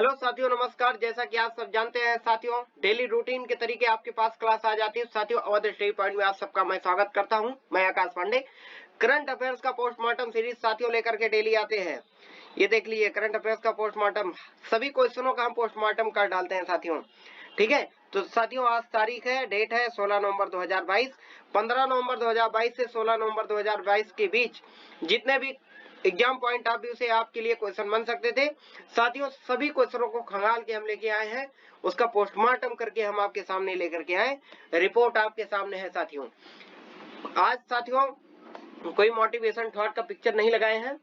Hello साथियों, नमस्कार। जैसा कि आप सब जानते हैं साथियों, डेली रूटीन के तरीके आपके पास क्लास आ जाती है। साथियों, अवध स्टडी पॉइंट में आप सबका मैं स्वागत करता हूं। मैं आकाश पांडे। करंट अफेयर्स का पोस्टमार्टम सीरीज साथियों लेकर के डेली आते हैं। ये देख लीजिए, करंट अफेयर्स का पोस्टमार्टम, सभी क्वेश्चनों का हम पोस्टमार्टम कर डालते हैं साथियों। ठीक है, तो साथियों आज तारीख है, डेट है 16 नवंबर 2022। 15 नवंबर 2022 से 16 नवंबर 2022 के बीच जितने भी एग्जाम पॉइंट ऑफ व्यू से आपके लिए क्वेश्चन बन सकते थे साथियों, सभी क्वेश्चनों को खंगाल के हम लेके आए हैं। उसका पोस्टमार्टम करके हम आपके सामने लेकर के आए। रिपोर्ट आपके सामने है साथियों। आज साथियों कोई मोटिवेशन थॉट का पिक्चर नहीं लगाए हैं,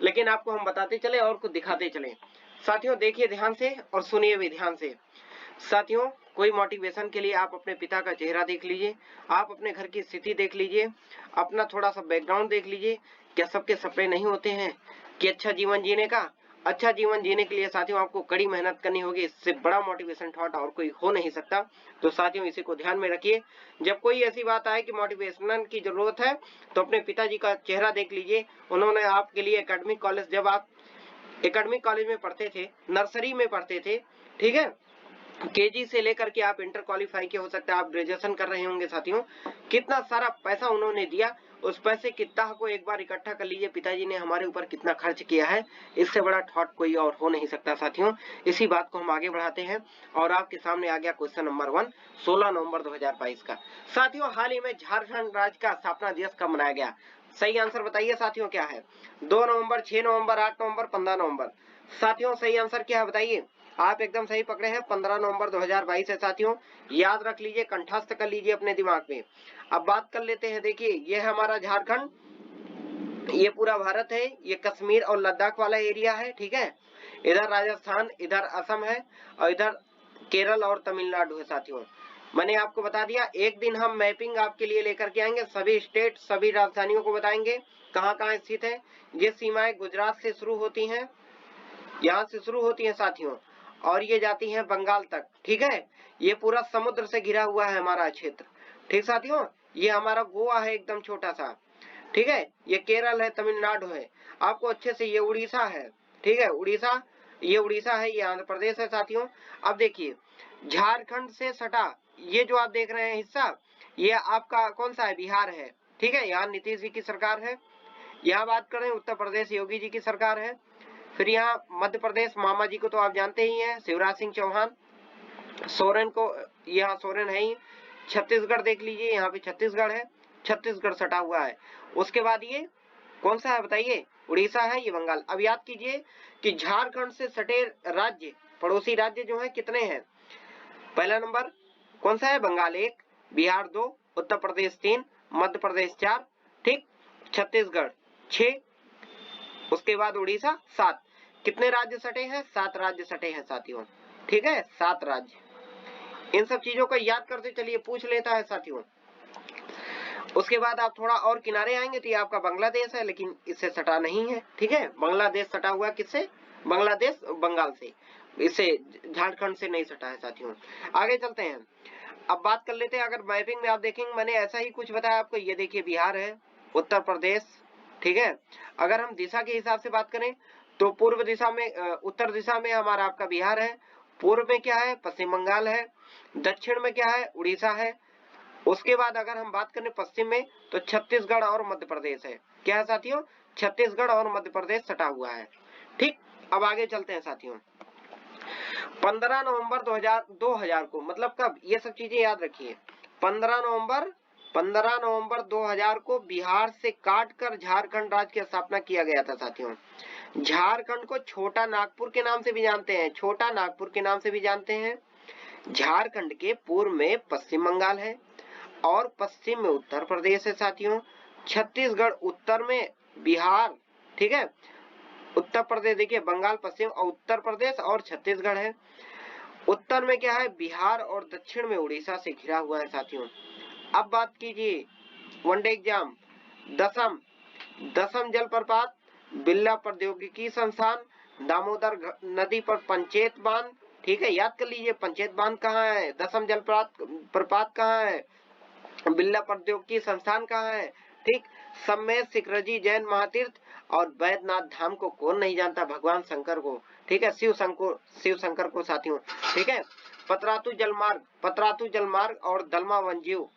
लेकिन आपको हम बताते चले और कुछ दिखाते चले। साथियों देखिए ध्यान से और सुनिए भी ध्यान से। साथियों, कोई मोटिवेशन के लिए आप अपने पिता का चेहरा देख लीजिए, आप अपने घर की स्थिति देख लीजिए, अपना थोड़ा सा बैकग्राउंड देख लीजिए। क्या सबके सपने नहीं होते हैं कि अच्छा जीवन जीने का? अच्छा जीवन जीने के लिए साथियों आपको कड़ी मेहनत करनी होगी। इससे बड़ा मोटिवेशन थॉट और कोई हो नहीं सकता। तो साथियों इसी को ध्यान में रखिए। जब कोई ऐसी बात आए कि मोटिवेशन की जरूरत है, तो अपने पिताजी का चेहरा देख लीजिए। उन्होंने आपके लिए एकेडमिक कॉलेज, जब आप एकेडमिक कॉलेज में पढ़ते थे, नर्सरी में पढ़ते थे, ठीक है, केजी से लेकर के आप इंटर क्वालिफाई के, हो सकता है आप ग्रेजुएशन कर रहे होंगे साथियों। कितना सारा पैसा उन्होंने दिया, उस पैसे की तह को एक बार इकट्ठा कर लीजिए। पिताजी ने हमारे ऊपर कितना खर्च किया है, इससे बड़ा थॉट कोई और हो नहीं सकता साथियों। इसी बात को हम आगे बढ़ाते हैं और आपके सामने आ गया क्वेश्चन नंबर 1, 16 नवंबर 2022 का। साथियों, हाल ही में झारखंड राज्य का स्थापना दिवस कब मनाया गया? सही आंसर बताइए साथियों, क्या है? 2 नवंबर, 6 नवंबर, 8 नवंबर, 15 नवंबर। साथियों सही आंसर क्या है बताइए? आप एकदम सही पकड़े हैं, 15 नवंबर 2022 है साथियों। याद रख लीजिए, कंठस्थ कर लीजिए अपने दिमाग में। अब बात कर लेते हैं। देखिए, ये है हमारा झारखंड, ये पूरा भारत है, ये कश्मीर और लद्दाख वाला एरिया है, ठीक है। इधर राजस्थान, इधर असम है और इधर केरल और तमिलनाडु है साथियों। मैंने आपको बता दिया, एक दिन हम मैपिंग आपके लिए लेकर के आएंगे, सभी स्टेट, सभी राजधानियों को बताएंगे कहाँ कहाँ स्थित है। ये सीमाएं गुजरात से शुरू होती हैं, यहाँ से शुरू होती है साथियों, और ये जाती है बंगाल तक, ठीक है। ये पूरा समुद्र से घिरा हुआ है हमारा क्षेत्र, ठीक साथियों। ये हमारा गोवा है एकदम छोटा सा, ठीक है। ये केरल है, तमिलनाडु है, आपको अच्छे से, ये उड़ीसा है, ठीक है, उड़ीसा, ये उड़ीसा है, ये आंध्र प्रदेश है साथियों। अब देखिए, झारखंड से सटा ये जो आप देख रहे हैं हिस्सा, ये आपका कौन सा है? बिहार है, ठीक है। यहाँ नीतीश जी की सरकार है। यहाँ बात करें उत्तर प्रदेश, योगी जी की सरकार है। फिर यहाँ मध्य प्रदेश, मामा जी को तो आप जानते ही हैं, शिवराज सिंह चौहान। सोरेन को, यहाँ सोरेन है ही। छत्तीसगढ़ देख लीजिए, यहाँ पे छत्तीसगढ़ है, छत्तीसगढ़ सटा हुआ है। उसके बाद ये कौन सा है बताइए? उड़ीसा है, ये बंगाल। अब याद कीजिए कि झारखंड से सटे राज्य, पड़ोसी राज्य जो है कितने हैं? पहला नंबर कौन सा है? बंगाल 1, बिहार 2, उत्तर प्रदेश 3, मध्य प्रदेश 4, ठीक, छत्तीसगढ़ 6, उसके बाद उड़ीसा 7। कितने राज्य सटे हैं? 7 राज्य सटे हैं साथियों, ठीक है, 7 राज्य। इन सब चीजों को याद करते चलिए, पूछ लेता है साथियों। उसके बाद आप थोड़ा और किनारे आएंगे तो ये आपका बांग्लादेश है, लेकिन इससे सटा नहीं है, ठीक है। बांग्लादेश सटा हुआ किससे? बांग्लादेश बंगाल से, इससे झारखंड से नहीं सटा है साथियों। आगे चलते हैं। अब बात कर लेते हैं, अगर मैपिंग में आप देखेंगे, मैंने ऐसा ही कुछ बताया आपको। ये देखिए, बिहार है, उत्तर प्रदेश, ठीक है। अगर हम दिशा के हिसाब से बात करें तो पूर्व दिशा में, उत्तर दिशा में हमारा आपका बिहार है, पूर्व में क्या है? पश्चिम बंगाल है, दक्षिण में क्या है? उड़ीसा है। उसके बाद अगर हम बात करें पश्चिम में, तो छत्तीसगढ़ और मध्य प्रदेश है। क्या है साथियों? छत्तीसगढ़ और मध्य प्रदेश सटा हुआ है, ठीक। अब आगे चलते हैं साथियों। 15 नवंबर 2000 को, मतलब कब? ये सब चीजें याद रखिए। 15 नवंबर 2000 को बिहार से काटकर झारखंड राज्य की स्थापना किया गया था साथियों। झारखंड को छोटा नागपुर के नाम से भी जानते हैं, छोटा नागपुर के नाम से भी जानते हैं। झारखंड के पूर्व में पश्चिम बंगाल है और पश्चिम में उत्तर प्रदेश है साथियों। छत्तीसगढ़ उत्तर में, बिहार, ठीक है, उत्तर प्रदेश, देखिए बंगाल पश्चिम और उत्तर प्रदेश और छत्तीसगढ़ है। उत्तर में क्या है? बिहार, और दक्षिण में उड़ीसा से घिरा हुआ है साथियों। अब बात कीजिए वनडे एग्जाम, दसम जलप्रपात, बिरला प्रौद्योगिकी संस्थान, दामोदर नदी पर पंचेत बांध, ठीक है, याद कर लीजिए पंचेत बांध कहाँ है, दसम जलप्रपात कहाँ है, बिरला प्रौद्योगिकी संस्थान कहाँ है, ठीक। सब में सिकरजी जैन महातीर्थ और बैद्यनाथ धाम को कौन नहीं जानता, भगवान शंकर को, ठीक है, शिव शंकर को साथियों, ठीक है। पतरातू जलमार्ग और दलमा वन्यजीव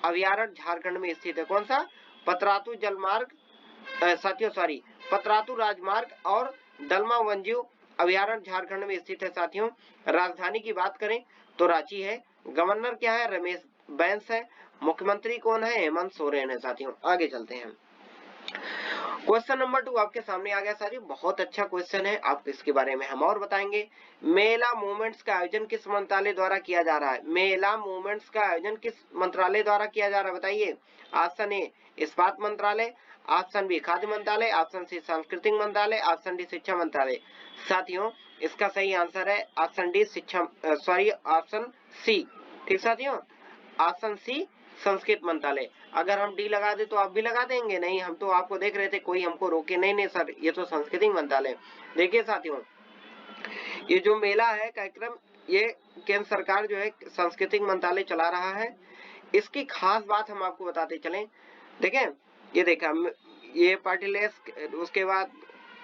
अभयारण्य झारखंड में स्थित है। कौन सा? पतरातू जलमार्ग साथियों सॉरी पतरातू राजमार्ग और दलमा वन्यजीव अभयारण्य झारखंड में स्थित है साथियों। राजधानी की बात करें तो रांची है। गवर्नर क्या है? रमेश बैस है। मुख्यमंत्री कौन है? हेमंत सोरेन है साथियों। आगे चलते हैं। क्वेश्चन नंबर 2 आपके सामने आ गया साथियों, बहुत अच्छा क्वेश्चन है, आप इसके बारे में हम और बताएंगे। मेला मूवमेंट्स का आयोजन किस मंत्रालय द्वारा किया जा रहा है? मेला मूवमेंट्स का आयोजन किस मंत्रालय द्वारा किया जा रहा है बताइए। ऑप्शन ए इस्पात मंत्रालय, ऑप्शन बी खाद्य मंत्रालय, ऑप्शन सी सांस्कृतिक मंत्रालय, ऑप्शन डी शिक्षा मंत्रालय। साथियों इसका सही आंसर है ऑप्शन डी ऑप्शन सी, ठीक साथियों, ऑप्शन सी संस्कृत मंत्रालय। अगर हम डी लगा दे तो आप भी लगा देंगे? नहीं, हम तो आपको देख रहे थे, कोई हमको रोके नहीं सर, ये तो सांस्कृतिक मंत्रालय। देखिए साथियों, ये जो मेला है कार्यक्रम, ये केंद्र सरकार जो है सांस्कृतिक मंत्रालय चला रहा है। इसकी खास बात हम आपको बताते चलें। देखें, ये देखा, ये पार्टीलेस, उसके बाद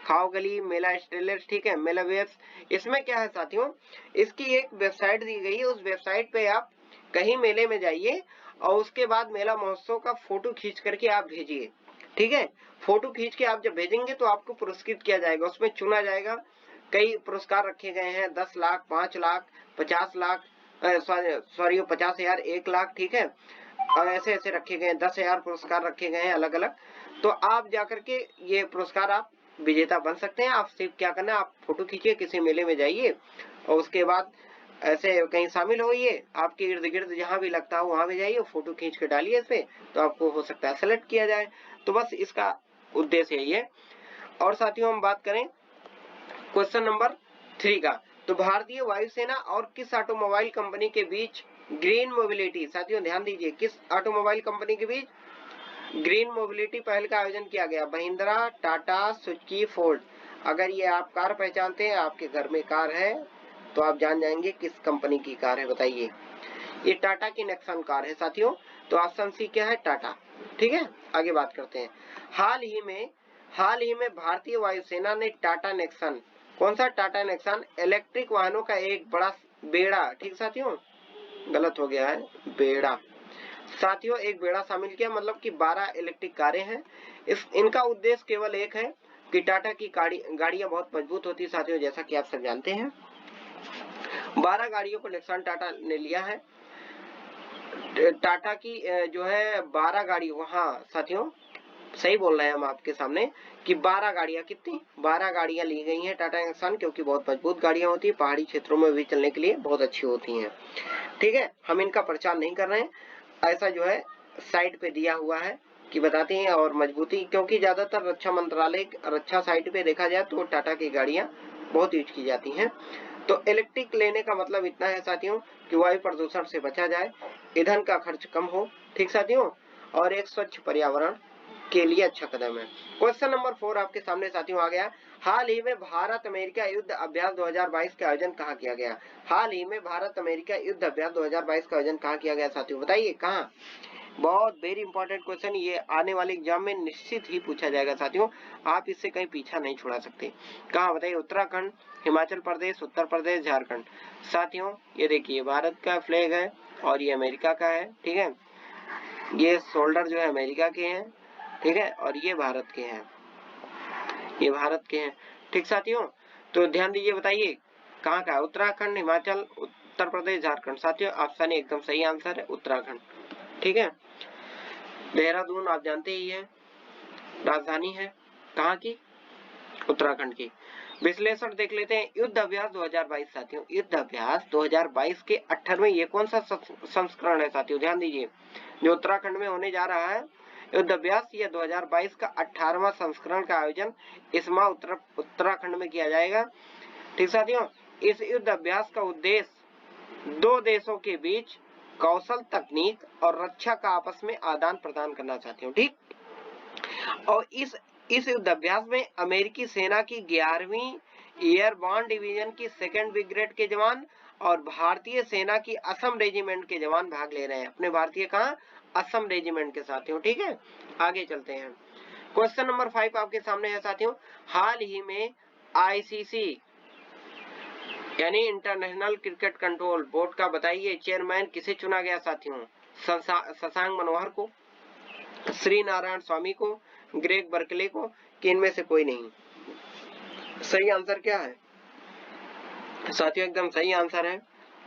खाओ गली, मेला स्टेलर्स, ठीक है, मेला वेब्स। इसमें क्या है साथियों, इसकी एक वेबसाइट दी गई है, उस वेबसाइट पे आप कहीं मेले में जाइए और उसके बाद मेला महोत्सव का फोटो खींच करके आप भेजिए, ठीक है। फोटो खींच के आप जब भेजेंगे तो आपको पुरस्कृत किया जाएगा, उसमें चुना जाएगा। कई पुरस्कार रखे गए हैं, 10 लाख, 5 लाख, 50 लाख, सॉरी 50,000, 1 लाख, ठीक है, और ऐसे ऐसे रखे गए हैं, 10,000 पुरस्कार रखे गए हैं अलग अलग। तो आप जाकर के ये पुरस्कार आप विजेता बन सकते हैं। आप सिर्फ क्या करना है, आप फोटो खींचिए, किसी मेले में जाइए और उसके बाद ऐसे कहीं शामिल होइए, आपके इर्द गिर्द जहां भी लगता हो वहां भी जाइए, फोटो खींच के डालिए इस पे, तो आपको हो सकता है सेलेक्ट किया जाए। तो बस इसका उद्देश्य यही है। और साथियों हम बात करें क्वेश्चन नंबर 3 का, तो भारतीय वायुसेना और किस ऑटोमोबाइल कंपनी के बीच ग्रीन मोबिलिटी, साथियों ध्यान दीजिए, किस ऑटोमोबाइल कंपनी के बीच ग्रीन मोबिलिटी पहल का आयोजन किया गया? Mahindra, Tata, Suzuki, Ford. अगर ये आप कार पहचानते हैं, आपके घर में कार है, तो आप जान जाएंगे किस कंपनी की कार है बताइए। ये टाटा की नेक्सन कार है साथियों। तो ऑप्शन सी क्या है? टाटा, ठीक है। आगे बात करते हैं। हाल ही में भारतीय वायुसेना ने टाटा नेक्सन, कौन सा? टाटा नेक्सन इलेक्ट्रिक वाहनों का एक बड़ा बेड़ा, ठीक साथियों, गलत हो गया है, बेड़ा साथियों, एक बेड़ा शामिल किया, मतलब कि 12 इलेक्ट्रिक कारें हैं। इनका उद्देश्य केवल एक है कि टाटा की गाड़ियां बहुत मजबूत होती है साथियों, जैसा कि आप सब जानते हैं। 12 गाड़ियों को नेक्सन टाटा ने लिया है। टाटा की जो है 12 गाड़ियों, हाँ साथियों सही बोल रहे हैं हम आपके सामने कि 12 गाड़ियां, कितनी? 12 गाड़ियां ली गई हैं टाटा नेक्सन, क्योंकि बहुत मजबूत गाड़ियां होती है, पहाड़ी क्षेत्रों में भी चलने के लिए बहुत अच्छी होती हैं, ठीक है। हम इनका प्रचार नहीं कर रहे हैं, ऐसा जो है साइट पे दिया हुआ है कि बताते हैं। और मजबूती, क्योंकि ज्यादातर रक्षा मंत्रालय रक्षा साइट पे देखा जाए तो टाटा की गाड़ियां बहुत यूज की जाती हैं। तो इलेक्ट्रिक लेने का मतलब इतना है साथियों कि वायु प्रदूषण से बचा जाए, ईंधन का खर्च कम हो, ठीक साथियों, और एक स्वच्छ पर्यावरण के लिए अच्छा कदम है। क्वेश्चन नंबर 4 आपके सामने साथियों आ गया। हाल ही में भारत अमेरिका युद्ध अभ्यास 2022 का आयोजन कहाँ किया गया? हाल ही में भारत अमेरिका युद्ध अभ्यास 2022 का आयोजन कहाँ किया गया साथियों, बताइए कहाँ? बहुत वेरी इंपॉर्टेंट क्वेश्चन, ये आने वाले एग्जाम में निश्चित ही पूछा जाएगा साथियों, आप इससे कहीं पीछा नहीं छुड़ा सकते। कहाँ बताइए? उत्तराखंड, हिमाचल प्रदेश, उत्तर प्रदेश, झारखंड। साथियों ये देखिए, भारत का फ्लैग है और ये अमेरिका का है, ठीक है। ये शोल्डर जो है अमेरिका के हैं, ठीक है, और ये भारत के हैं, ये भारत के हैं, ठीक साथियों। तो ध्यान दीजिए, बताइए कहाँ का? उत्तराखंड, हिमाचल, उत्तर प्रदेश, झारखंड। साथियों ऑप्शन एकदम सही आंसर है, उत्तराखंड, ठीक है। देहरादून आप जानते ही है, राजधानी है कहाँ की? उत्तराखंड की। विश्लेषण देख लेते हैं। युद्ध अभ्यास 2022 साथियों, युद्ध अभ्यास 2022 के 18वें ये कौन सा संस्करण है साथियों? ध्यान दीजिए, जो उत्तराखंड में होने जा रहा है युद्ध अभ्यास, ये 2022 का 18वां संस्करण का आयोजन इस माह उत्तराखंड में किया जाएगा, ठीक साथियों। इस युद्ध अभ्यास का उद्देश्य दो देशों के बीच कौशल, तकनीक और रक्षा का आपस में आदान प्रदान करना चाहते हो, ठीक। और इस युद्ध अभ्यास में अमेरिकी सेना की 11वीं एयरबॉर्न डिवीजन की 2nd ब्रिगेड के जवान और भारतीय सेना की असम रेजिमेंट के जवान भाग ले रहे हैं। अपने भारतीय कहाँ? असम रेजिमेंट के साथियों, ठीक है। आगे चलते हैं। क्वेश्चन नंबर 5 आपके सामने है साथियों, हाल ही में आईसीसी यानी इंटरनेशनल क्रिकेट कंट्रोल बोर्ड का बताइए चेयरमैन किसे चुना गया साथियों? शशांक मनोहर को, श्री नारायण स्वामी को, ग्रेग बर्कले को, कि इनमें से कोई नहीं? सही आंसर क्या है साथियों? एकदम सही आंसर है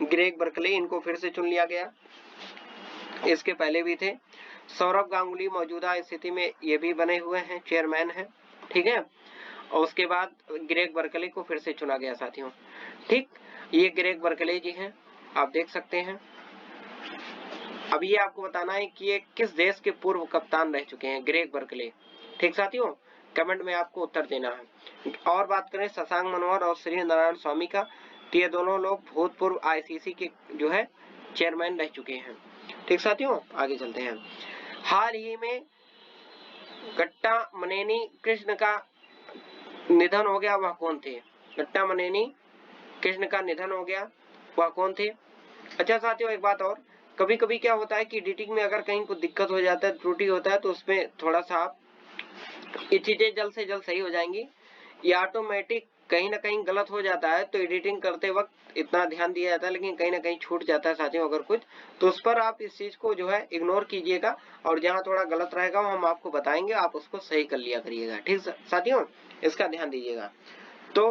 ग्रेग बर्कले, इनको फिर से चुन लिया गया। इसके पहले भी थे सौरभ गांगुली, मौजूदा स्थिति में ये भी बने हुए हैं, चेयरमैन है, ठीक है। और उसके बाद ग्रेग बर्कले को फिर से चुना गया साथियों, ठीक। ये ग्रेग बर्कले जी हैं, आप देख सकते हैं। अब ये आपको बताना है कि ये किस देश के पूर्व कप्तान रह चुके हैं, ग्रेग बर्कले, ठीक साथियों। कमेंट में आपको उत्तर देना है। और बात करें शशांक मनोहर और श्री नारायण स्वामी का, तो ये दोनों लोग भूतपूर्व आईसीसी के जो है चेयरमैन रह चुके हैं, ठीक साथियों। आगे चलते हैं। हाल ही में घट्टामनेनी कृष्ण का निधन हो गया, वह कौन थे? घट्टामनेनी कृष्ण का निधन हो गया, वह कौन थे? अच्छा साथियों, एक बात और, कभी कभी क्या होता है कि एडिटिंग में अगर कहीं कुछ दिक्कत हो जाता है, त्रुटि होता है, तो उसमें थोड़ा सा आप ये चीजें जल्द से जल्द सही हो जाएंगी। ये ऑटोमेटिक कहीं ना कहीं गलत हो जाता है, तो एडिटिंग करते वक्त इतना ध्यान दिया जाता है, लेकिन कहीं ना कहीं छूट जाता है साथियों अगर कुछ, तो उस पर आप इस चीज को जो है इग्नोर कीजिएगा, और जहां थोड़ा गलत रहेगा वो हम आपको बताएंगे, आप उसको सही कर लिया करिएगा, ठीक साथियों, इसका ध्यान दीजिएगा। तो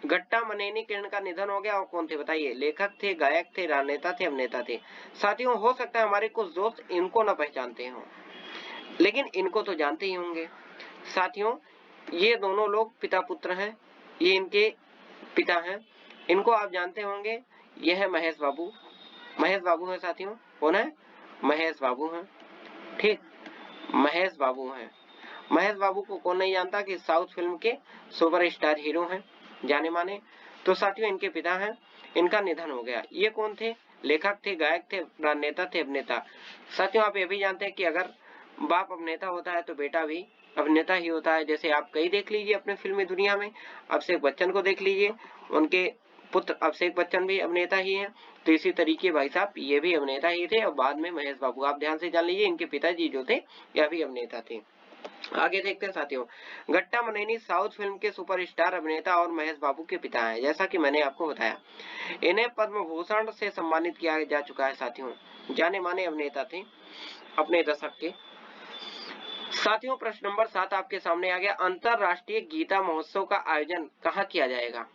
घट्टामनेनी कृष्ण का निधन हो गया, और कौन थे बताइए? लेखक थे, गायक थे, राजनेता थे, अभिनेता थे। साथियों हो सकता है हमारे कुछ दोस्त इनको न पहचानते हो, लेकिन इनको तो जानते ही होंगे साथियों। ये दोनों लोग पिता पुत्र हैं, ये इनके पिता हैं, इनको आप जानते होंगे। ये है महेश बाबू, महेश बाबू है साथियों। कौन है? महेश बाबू हैं, ठीक, महेश बाबू हैं। महेश बाबू को कौन नहीं जानता कि साउथ फिल्म के सुपरस्टार हीरो हैं, जाने माने। तो साथियों इनके पिता हैं, इनका निधन हो गया। ये कौन थे? लेखक थे, गायक थे, राजनेता थे, अभिनेता। साथियों आप ये भी जानते हैं कि अगर बाप अभिनेता होता है तो बेटा भी अभिनेता ही होता है। जैसे आप कई देख लीजिए अपने फिल्मी दुनिया में, अभिषेक बच्चन को देख लीजिए, उनके पुत्र अभिषेक बच्चन भी अभिनेता ही हैं। तो इसी तरीके भाई साहब ये भी अभिनेता ही थे, और बाद में महेश बाबू, आप ध्यान से जान लीजिए, इनके पिताजी जो थे यह भी अभिनेता थे। आगे देखते हैं साथियों, घट्टामनेनी साउथ फिल्म के सुपरस्टार अभिनेता और महेश बाबू के पिता हैं, जैसा कि मैंने आपको बताया। इन्हें पद्म भूषण से सम्मानित किया जा चुका है साथियों, जाने माने अभिनेता थे अपने दशक के। साथियों प्रश्न नंबर 7 आपके सामने आ गया, अंतरराष्ट्रीय गीता महोत्सव का आयोजन कहाँ किया जाएगा?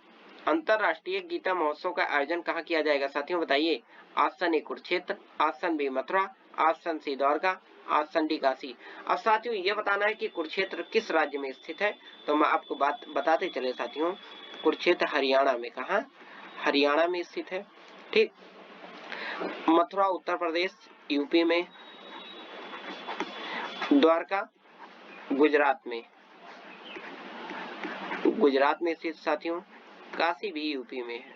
अंतरराष्ट्रीय गीता महोत्सव का आयोजन कहाँ किया जाएगा साथियों बताइए? आसन ए कुरुक्षेत्र, आसन बी मथुरा, आसन सी द्वारका, आसन डी काशी। अब साथियों ये बताना है कि कुरुक्षेत्र किस राज्य में स्थित है, तो मैं आपको बात बताते चले साथियों। कुरुक्षेत्र हरियाणा में, कहा? हरियाणा में स्थित है, ठीक। मथुरा उत्तर प्रदेश यूपी में, द्वारका गुजरात में, गुजरात में स्थित साथियों, काशी भी यूपी में है।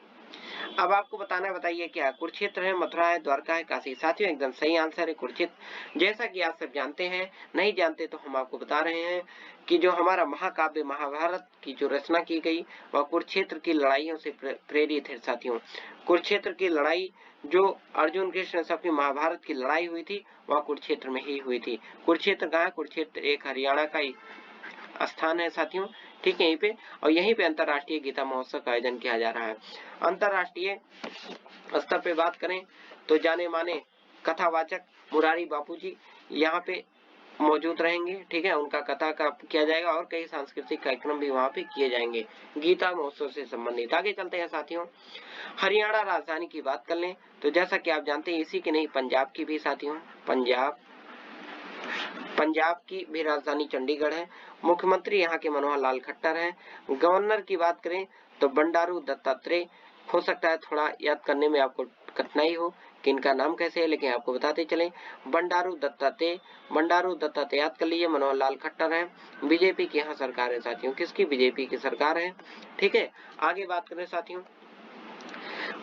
अब आपको बताना है, बताइए क्या? कुरुक्षेत्र है, मथुरा है, द्वारका है, काशी। साथियों एकदम सही आंसर है कुरुक्षेत्र। जैसा कि आप सब जानते हैं, नहीं जानते तो हम आपको बता रहे हैं कि जो हमारा महाकाव्य महाभारत की जो रचना की गई वह कुरुक्षेत्र की लड़ाइयों से प्रेरित है साथियों। कुरुक्षेत्र की लड़ाई जो अर्जुन कृष्ण सबकी महाभारत की लड़ाई हुई थी वह कुरुक्षेत्र में ही हुई थी। कुरुक्षेत्र कहाँ? कुरुक्षेत्र एक हरियाणा का स्थान है साथियों, ठीक है, यहीं पे। और यहीं पे अंतरराष्ट्रीय गीता महोत्सव का आयोजन किया जा रहा है। अंतरराष्ट्रीय स्तर पे बात करें तो जाने माने कथावाचक मुरारी बापू जी यहाँ पे मौजूद रहेंगे, ठीक है, उनका कथा का किया जाएगा, और कई सांस्कृतिक कार्यक्रम भी वहाँ पे किए जाएंगे गीता महोत्सव से संबंधित। आगे चलते हैं साथियों, हरियाणा राजधानी की बात कर लें तो जैसा कि आप जानते हैं इसी की नहीं पंजाब की भी साथियों, पंजाब की भी राजधानी चंडीगढ़ है। मुख्यमंत्री यहाँ के मनोहर लाल खट्टर हैं। गवर्नर की बात करें तो बंडारू दत्तात्रेय। हो सकता है थोड़ा याद करने में आपको कठिनाई हो कि इनका नाम कैसे है, लेकिन आपको बताते चले, बंडारू दत्तात्रेय। बंडारू दत्तात्रेय याद कर लीजिए, मनोहर लाल खट्टर है। बीजेपी की यहाँ सरकार है साथियों, किसकी? बीजेपी की सरकार है, ठीक है। आगे बात करें साथियों,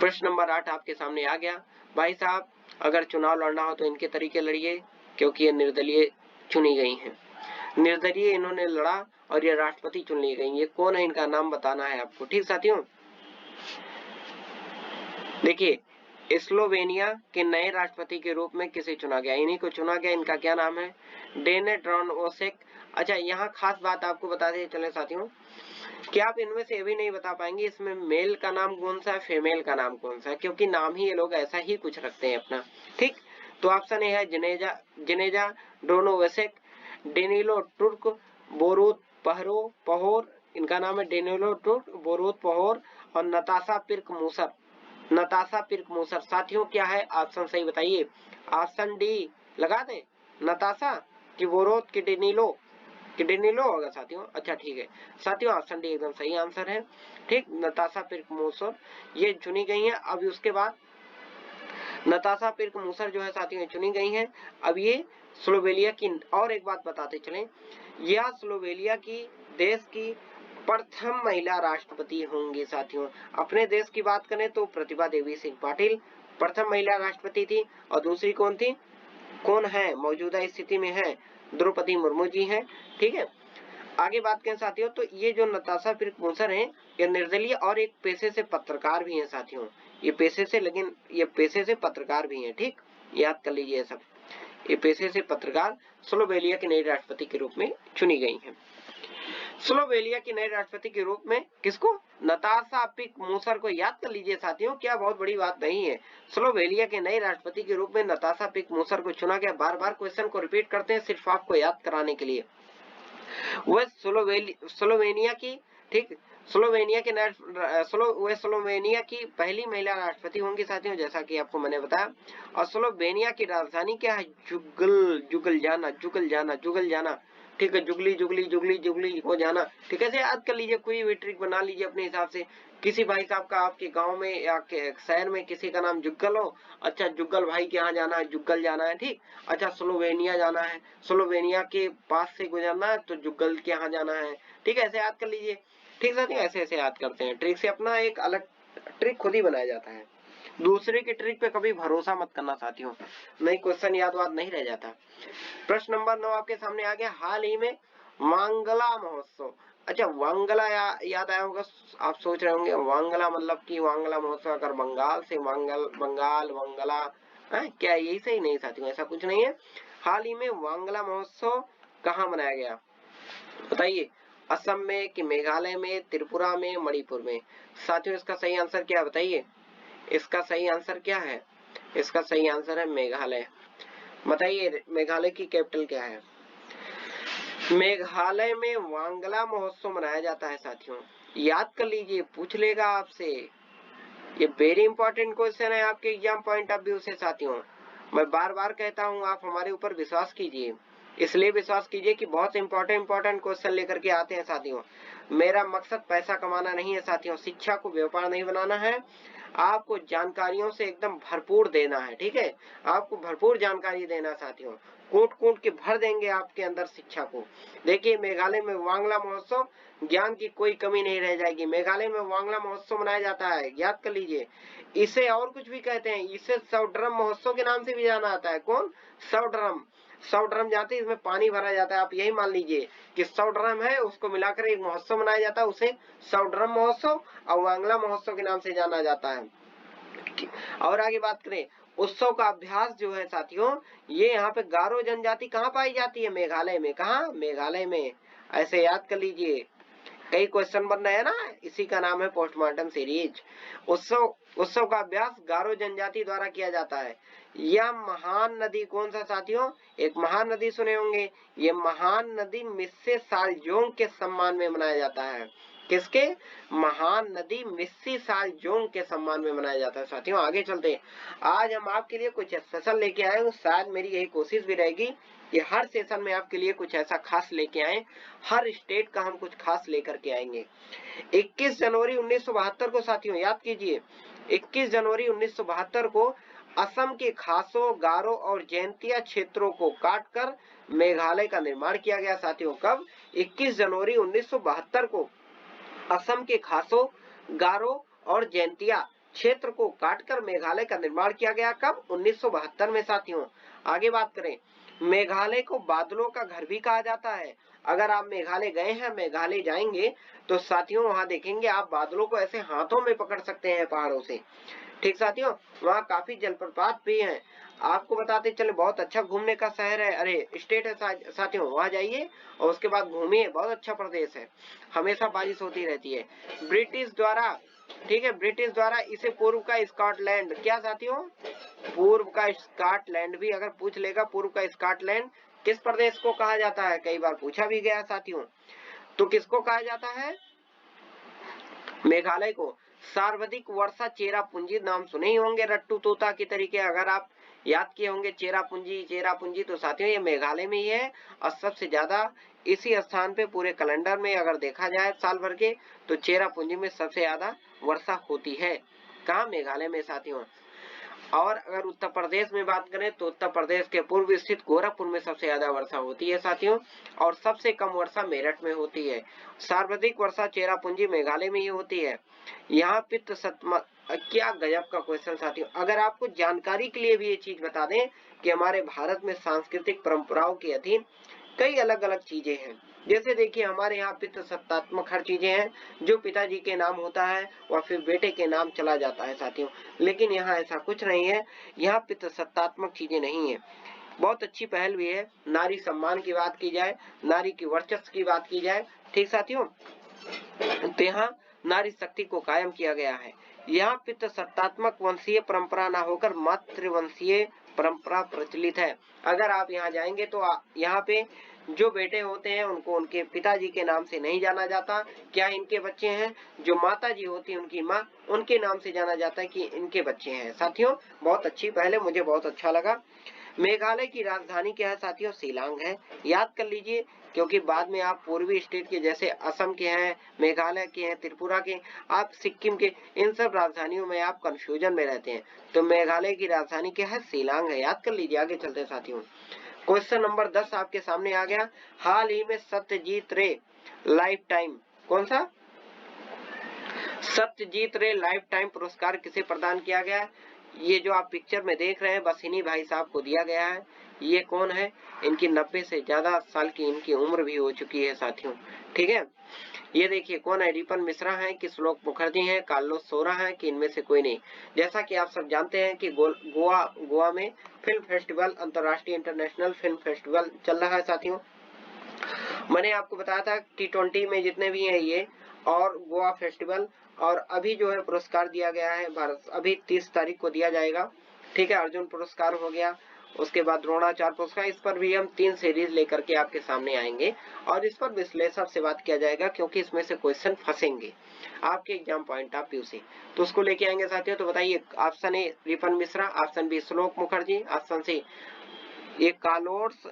प्रश्न नंबर 8 आपके सामने आ गया। भाई साहब अगर चुनाव लड़ना हो तो इनके तरीके लड़िए, क्योंकि ये निर्दलीय चुनी गई हैं। निर्दलीय इन्होंने लड़ा और ये राष्ट्रपति चुन ली गई। ये कौन है, इनका नाम बताना है आपको, ठीक साथियों। देखिए स्लोवेनिया के नए राष्ट्रपति के रूप में किसे चुना गया? इन्हीं को चुना गया। इनका क्या नाम है? डेने ड्रोनोसेक अच्छा, यहाँ खास बात आपको बताते चले साथियों कि आप इनमें से ये भी नहीं बता पाएंगे इसमें मेल का नाम कौन सा है, फीमेल का नाम कौन सा है, क्योंकि नाम ही ये लोग ऐसा ही कुछ रखते हैं अपना। ठीक, तो ऑप्शन ए है जनेजा, जनेजा डोनोवेसेक, डेनिलो टुर्क, बोरूत पहरो पहोर, इनका नाम है डेनिलो टुर्क, बोरूत पहोर और नताशा पिर्क मूसर। नताशा पिर्क मूसर साथियों क्या है ऑप्शन सही बताइए। ऑप्शन डी लगा दें, नताशा कि बोरोत कि डेनिलो होगा साथियों। अच्छा ठीक है साथियों, ऑप्शन डी एकदम सही आंसर है। ठीक, नताशा पिर्क मूसर ये चुनी गई है। अब उसके बाद नताशा पिर्क मूसर जो है साथियों चुनी गई हैं। अब ये स्लोवेनिया की और एक बात बताते चलें, यह स्लोवेनिया की देश की प्रथम महिला राष्ट्रपति होंगी साथियों। अपने देश की बात करें तो प्रतिभा देवी सिंह पाटिल प्रथम महिला राष्ट्रपति थी और दूसरी कौन थी, कौन है मौजूदा स्थिति में है, द्रौपदी मुर्मू जी हैं। ठीक है, आगे बात करें साथियों तो ये जो नताशा पिर्क मूसर हैं ये निर्दलीय और एक पेशे से पत्रकार भी हैं साथियों। ये पेशे से, लेकिन ये पेशे से पत्रकार भी हैं। ठीक, याद कर लीजिए सब, ये पेशे से पत्रकार स्लोवेनिया की नई राष्ट्रपति के रूप में चुनी गई हैं। स्लोवेनिया की नई राष्ट्रपति के रूप में किसको, नताशा पिर्क मूसर को याद कर लीजिए साथियों, क्या बहुत बड़ी बात नहीं है। स्लोवेनिया के नए राष्ट्रपति के रूप में नताशा पिर्क मूसर को चुना गया। बार बार क्वेश्चन को रिपीट करते हैं सिर्फ आपको याद कराने के लिए। वह स्लोवेनिया की, ठीक, स्लोवेनिया की पहली महिला राष्ट्रपति होंगी साथियों, जैसा कि आपको मैंने बताया। और स्लोवेनिया की राजधानी क्या है, जुगल जाना। ठीक है, जुगली जुगली जुगली जुगली हो जाना। ठीक है, याद कर लीजिए, कोई भी ट्रिक बना लीजिए अपने हिसाब से। किसी भाई साहब का आपके गांव में या शहर में किसी का नाम जुग्गल हो, अच्छा जुग्गल भाई के यहाँ जाना है, जुग्गल जाना है। ठीक, अच्छा स्लोवेनिया जाना है, स्लोवेनिया के पास से गुजरना है तो जुग्गल के यहाँ जाना है। ठीक है, ऐसे याद कर लीजिए। ठीक साथियों, ऐसे ऐसे याद करते हैं, ट्रिक से अपना एक अलग ट्रिक खुद ही बनाया जाता है। दूसरे की ट्रिक पे कभी भरोसा मत करना साथियों, नहीं क्वेश्चन याद नहीं रह जाता। प्रश्न नंबर 9 आपके सामने आ गया। हाल ही में वांगला महोत्सव, अच्छा वांगला याद आया होगा, आप सोच रहे होंगे वांगला मतलब कि वांगला महोत्सव अगर बंगाल से बंगाल वांगला है क्या, यही सही नहीं साथियों, ऐसा कुछ नहीं है। हाल ही में वांगला महोत्सव कहाँ मनाया गया बताइए, असम में कि मेघालय में, त्रिपुरा में, मणिपुर में। साथियों इसका सही आंसर क्या बताइए, इसका सही आंसर क्या है, इसका सही आंसर है मेघालय। बताइए मेघालय की कैपिटल क्या है। मेघालय में वांगला महोत्सव मनाया जाता है साथियों, याद कर लीजिए, पूछ लेगा आपसे, ये वेरी इंपॉर्टेंट क्वेश्चन है आपके एग्जाम पॉइंट ऑफ व्यू से साथियों। मैं बार बार कहता हूँ आप हमारे ऊपर विश्वास कीजिए, इसलिए विश्वास कीजिए कि बहुत इंपॉर्टेंट क्वेश्चन लेकर के आते हैं साथियों। मेरा मकसद पैसा कमाना नहीं है साथियों, शिक्षा को व्यापार नहीं बनाना है, आपको जानकारियों से एकदम भरपूर देना है। ठीक है, आपको भरपूर जानकारी देना साथियों, कूट कूट के भर देंगे आपके अंदर शिक्षा को। देखिए मेघालय में वांगला महोत्सव, ज्ञान की कोई कमी नहीं रह जाएगी। मेघालय में वांगला महोत्सव मनाया जाता है, याद कर लीजिए। इसे और कुछ भी कहते हैं, इसे सौड्रम महोत्सव के नाम से भी जाना आता है। कौन, सौड्रम। सौड्रम जाते हैं, इसमें पानी भरा जाता है, आप यही मान लीजिए कि सौड्रम है, उसको मिलाकर एक महोत्सव मनाया जाता है, उसे सौड्रम महोत्सव और वांगला महोत्सव के नाम से जाना जाता है। और आगे बात करें, उत्सव का अभ्यास जो है साथियों, ये यहाँ पे गारो जनजाति कहाँ पाई जाती है, मेघालय में। कहाँ, मेघालय में। ऐसे याद कर लीजिए, कई क्वेश्चन बन रहे हैं ना, इसी का नाम है पोस्टमार्टम सीरीज। उत्सव का अभ्यास गारो जनजाति द्वारा किया जाता है। यह महान नदी कौन सा साथियों, एक महान नदी सुने होंगे, ये महान नदी मिस्से सालजोंग के सम्मान में मनाया जाता है। किसके, महान नदी मिस्सी सालजोंग के सम्मान में मनाया जाता है साथियों। आगे चलते हैं, आज हम आपके लिए कुछ स्पेशल लेके आए हैं, शायद मेरी यही कोशिश भी रहेगी कि हर सेशन में आपके लिए कुछ ऐसा खास लेके आए, हर स्टेट का हम कुछ खास लेकर के आएंगे। 21 जनवरी 1972 को साथियों याद कीजिए, 21 जनवरी 1972 को असम के खासो, गारो और जैंतिया क्षेत्रों को काटकर मेघालय का निर्माण किया गया साथियों। कब, 21 जनवरी 1972 को असम के खासो, गारो और जैंतिया क्षेत्र को काटकर मेघालय का निर्माण किया गया। कब, 1972 में साथियों। आगे बात करें, मेघालय को बादलों का घर भी कहा जाता है। अगर आप मेघालय गए हैं, मेघालय जाएंगे तो साथियों वहां देखेंगे आप बादलों को ऐसे हाथों में पकड़ सकते हैं पहाड़ों से। ठीक साथियों, वहाँ काफी जलप्रपात भी हैं। आपको बताते चले बहुत अच्छा घूमने का शहर है, अरे स्टेट है साथियों, वहाँ जाइए और उसके बाद घूमिए, बहुत अच्छा प्रदेश है, हमेशा बारिश होती रहती है। ब्रिटिश द्वारा, ठीक है, ब्रिटिश द्वारा इसे पूर्व का स्कॉटलैंड, क्या साथियों, पूर्व का स्कॉटलैंड भी अगर पूछ लेगा, पूर्व का स्कॉटलैंड किस प्रदेश को कहा जाता है, कई बार पूछा भी गया साथियों। तो किसको कहा जाता है, मेघालय को। सर्वाधिक वर्षा चेरापूंजी, नाम सुने ही होंगे रट्टू तोता के तरीके, अगर आप याद किए होंगे चेरापूंजी चेरापूंजी, तो साथियों ये मेघालय में ही है और सबसे ज्यादा इसी स्थान पे पूरे कैलेंडर में अगर देखा जाए साल भर के, तो चेरापूंजी में सबसे ज्यादा वर्षा होती है। कहाँ, मेघालय में साथियों। और अगर उत्तर प्रदेश में बात करें तो उत्तर प्रदेश के पूर्व स्थित गोरखपुर में सबसे ज्यादा वर्षा होती है साथियों, और सबसे कम वर्षा मेरठ में होती है। सर्वाधिक वर्षा चेरापूंजी मेघालय में ही होती है। यहाँ पित्त सतमा, क्या गजब का क्वेश्चन साथियों। अगर आपको जानकारी के लिए भी ये चीज बता दें कि हमारे भारत में सांस्कृतिक परंपराओं के अधीन कई अलग अलग चीजें हैं। जैसे देखिए हमारे यहाँ पितृ सत्तात्मक हर चीजें हैं, जो पिताजी के नाम होता है वह फिर बेटे के नाम चला जाता है साथियों, लेकिन यहाँ ऐसा कुछ नहीं है, यहाँ पितृ सत्तात्मक चीजें नहीं है। बहुत अच्छी पहल भी है, नारी सम्मान की बात की जाए, नारी की वर्चस्व की बात की जाए, ठीक साथियों, तो यहाँ नारी शक्ति को कायम किया गया है। यहाँ पितृ सत्तात्मक वंशीय परंपरा ना होकर मातृवंशीय परंपरा प्रचलित है। अगर आप यहाँ जाएंगे तो यहाँ पे जो बेटे होते हैं उनको उनके पिताजी के नाम से नहीं जाना जाता, क्या इनके बच्चे हैं, जो माता जी होती है उनकी माँ, उनके नाम से जाना जाता है कि इनके बच्चे हैं। साथियों बहुत अच्छी पहले, मुझे बहुत अच्छा लगा। मेघालय की राजधानी क्या है साथियों, शिलांग है, याद कर लीजिए, क्योंकि बाद में आप पूर्वी स्टेट के जैसे असम के हैं, मेघालय के हैं, त्रिपुरा के, आप सिक्किम के, इन सब राजधानियों में आप कंफ्यूजन में रहते हैं। तो मेघालय की राजधानी क्या है, शिलांग है, याद कर लीजिए। आगे चलते हैं साथियों, क्वेश्चन नंबर 10 आपके सामने आ गया। हाल ही में सत्यजीत रे लाइफ टाइम, कौन सा, सत्यजीत रे लाइफ टाइम पुरस्कार किसे प्रदान किया गया। ये जो आप पिक्चर में देख रहे हैं बस इन्हीं भाई साहब को दिया गया है। ये कौन है, इनकी 90 से ज्यादा साल की इनकी उम्र भी हो चुकी है साथियों, ठीक है। ये देखिए कौन है, रिपन मिश्रा है कि श्लोक मुखर्जी है, कार्लोस सोरा है कि इनमें से कोई नहीं। जैसा कि आप सब जानते हैं कि गोवा में फिल्म फेस्टिवल, अंतर्राष्ट्रीय इंटरनेशनल फिल्म फेस्टिवल चल रहा है साथियों। मैंने आपको बताया था T20 में जितने भी हैं ये, और गोवा फेस्टिवल, और अभी जो है पुरस्कार दिया गया है भारत, अभी 30 तारीख को दिया जाएगा, ठीक है। अर्जुन पुरस्कार हो गया, उसके बाद द्रोणाचार्य पुरस्कार, इस पर भी हम 3 सीरीज लेकर के आपके सामने आएंगे और इस पर विश्लेषण से बात किया जाएगा, क्योंकि इसमें से क्वेश्चन फंसेंगे आपके एग्जाम पॉइंट ऑफ व्यू से, तो उसको लेके आएंगे साथियों। तो बताइए, option A Ripan Mishra, option B Shlok Mukherjee, option C ये कार्लोस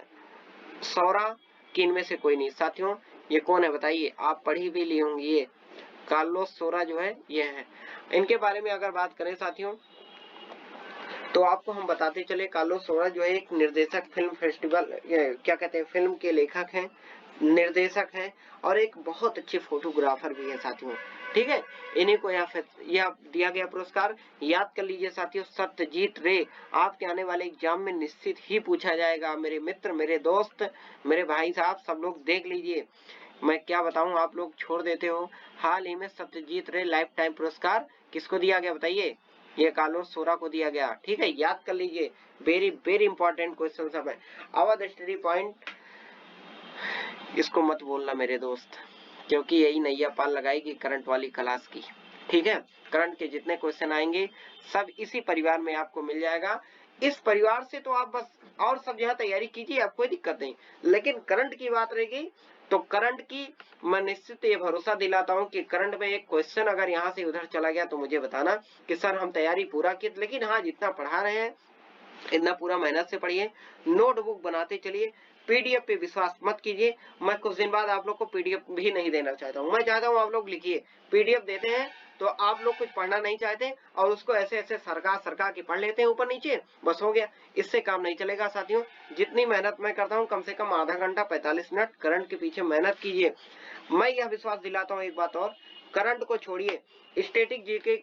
सोरा, कि इनमें से कोई नहीं। साथियों ये कौन है बताइए, आप पढ़ी भी ली होंगी, ये कार्लोस सोरा जो है ये है। इनके बारे में अगर बात करें साथियों तो आपको हम बताते चले, कार्लोस सोरा जो है एक निर्देशक, फिल्म फेस्टिवल क्या कहते हैं, फिल्म के लेखक हैं, निर्देशक हैं और एक बहुत अच्छे फोटोग्राफर भी है साथियों, ठीक है। इन्हीं को यह दिया गया पुरस्कार। याद कर लीजिए साथियों, सत्यजीत रे आपके आने वाले एग्जाम में निश्चित ही पूछा जाएगा। मेरे मित्र, मेरे दोस्त, मेरे भाई साहब, सब लोग देख लीजिए, मैं क्या बताऊं, आप लोग छोड़ देते हो। हाल ही में सत्यजीत रे लाइफ टाइम पुरस्कार किसको दिया गया बताइए, ये कार्लोस सोरा को दिया गया, ठीक है। याद कर लीजिए, वेरी वेरी इंपॉर्टेंट क्वेश्चन सब है। अवध स्टडी पॉइंट, इसको मत बोलना मेरे दोस्त, क्योंकि यही नैया पाल लगाएगी करंट वाली क्लास की, ठीक है। करंट के जितने क्वेश्चन आएंगे सब इसी परिवार में आपको मिल जाएगा। इस परिवार से तो आप बस और सब जहाँ तैयारी कीजिए, आप कोई दिक्कत नहीं, लेकिन करंट की बात रहेगी तो करंट की मैं निश्चित ये भरोसा दिलाता हूँ कि करंट में एक क्वेश्चन अगर यहाँ से उधर चला गया तो मुझे बताना कि सर हम तैयारी पूरा की, लेकिन हाँ जितना पढ़ा रहे हैं इतना पूरा मेहनत से पढ़िए, नोटबुक बनाते चलिए, पीडीएफ पे विश्वास मत कीजिए। मैं कुछ दिन बाद आप लोग को पीडीएफ भी नहीं देना चाहता हूँ, मैं चाहता हूँ आप लोग लिखिए, पीडीएफ देते हैं तो आप लोग कुछ पढ़ना नहीं चाहते और उसको ऐसे ऐसे सरका के पढ़ लेते हैं ऊपर नीचे, बस हो गया, इससे काम नहीं चलेगा साथियों। जितनी मेहनत मैं करता हूँ, कम से कम आधा घंटा 45 मिनट करंट के पीछे मेहनत कीजिए। मैं यह विश्वास दिलाता हूँ एक बात और, करंट को छोड़िए, स्टैटिक जीके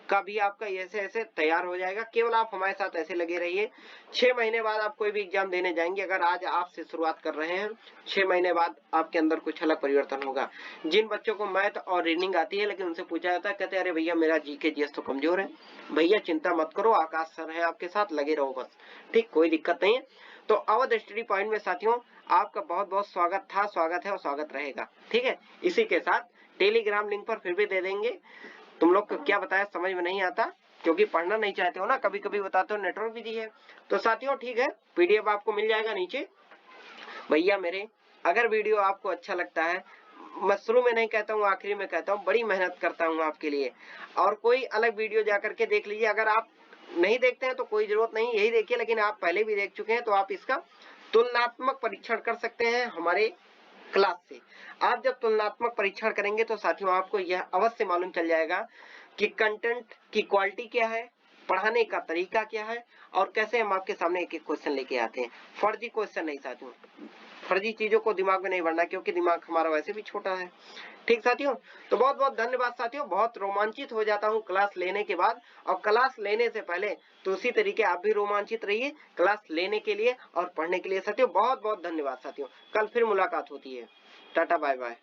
का भी आपका ऐसे ऐसे तैयार हो जाएगा। केवल आप हमारे साथ ऐसे लगे रहिए। 6 महीने बाद आप कोई भी एग्जाम देने जाएंगे, अगर आज आपसे शुरुआत कर रहे हैं, 6 महीने बाद आपके अंदर कुछ अलग परिवर्तन होगा। जिन बच्चों को मैथ और रीजनिंग आती है लेकिन उनसे पूछा जाता है, कहते हैं अरे भैया मेरा जीके जीएस तो कमजोर है। भैया चिंता मत करो, आकाश सर है आपके साथ, लगे रहो बस। ठीक, कोई दिक्कत नहीं है। तो अवध स्टडी पॉइंट में साथियों आपका बहुत बहुत स्वागत था, स्वागत है और स्वागत रहेगा। ठीक है, इसी के साथ टेलीग्राम लिंक पर फिर भी दे देंगे। तुम लोग को क्या बताया समझ में नहीं आता, क्योंकि पढ़ना नहीं चाहते हो ना, कभी कभी बताते हो नेटवर्क बिजी है। तो साथियों ठीक है, पीडीएफ आपको मिल जाएगा नीचे। भैया मेरे, अगर वीडियो आपको अच्छा लगता है, मैं शुरू में नहीं कहता हूँ, आखिरी में कहता हूँ, बड़ी मेहनत करता हूँ आपके लिए। और कोई अलग वीडियो जाकर के देख लीजिए। अगर आप नहीं देखते हैं तो कोई जरूरत नहीं, यही देखिए। लेकिन आप पहले भी देख चुके हैं तो आप इसका तुलनात्मक परीक्षण कर सकते हैं हमारे क्लास से। आप जब तुलनात्मक परीक्षण करेंगे तो साथियों आपको यह अवश्य मालूम चल जाएगा कि कंटेंट की क्वालिटी क्या है, पढ़ाने का तरीका क्या है, और कैसे हम आपके सामने एक एक क्वेश्चन लेके आते हैं। फर्जी क्वेश्चन नहीं साथियों, फर्जी चीजों को दिमाग में नहीं भरना, क्योंकि दिमाग हमारा वैसे भी छोटा है। ठीक साथियों, तो बहुत बहुत धन्यवाद साथियों। बहुत रोमांचित हो जाता हूँ क्लास लेने के बाद, और क्लास लेने से पहले तो उसी तरीके आप भी रोमांचित रहिए क्लास लेने के लिए और पढ़ने के लिए साथियों। बहुत बहुत धन्यवाद साथियों, कल फिर मुलाकात होती है। Tata bye bye.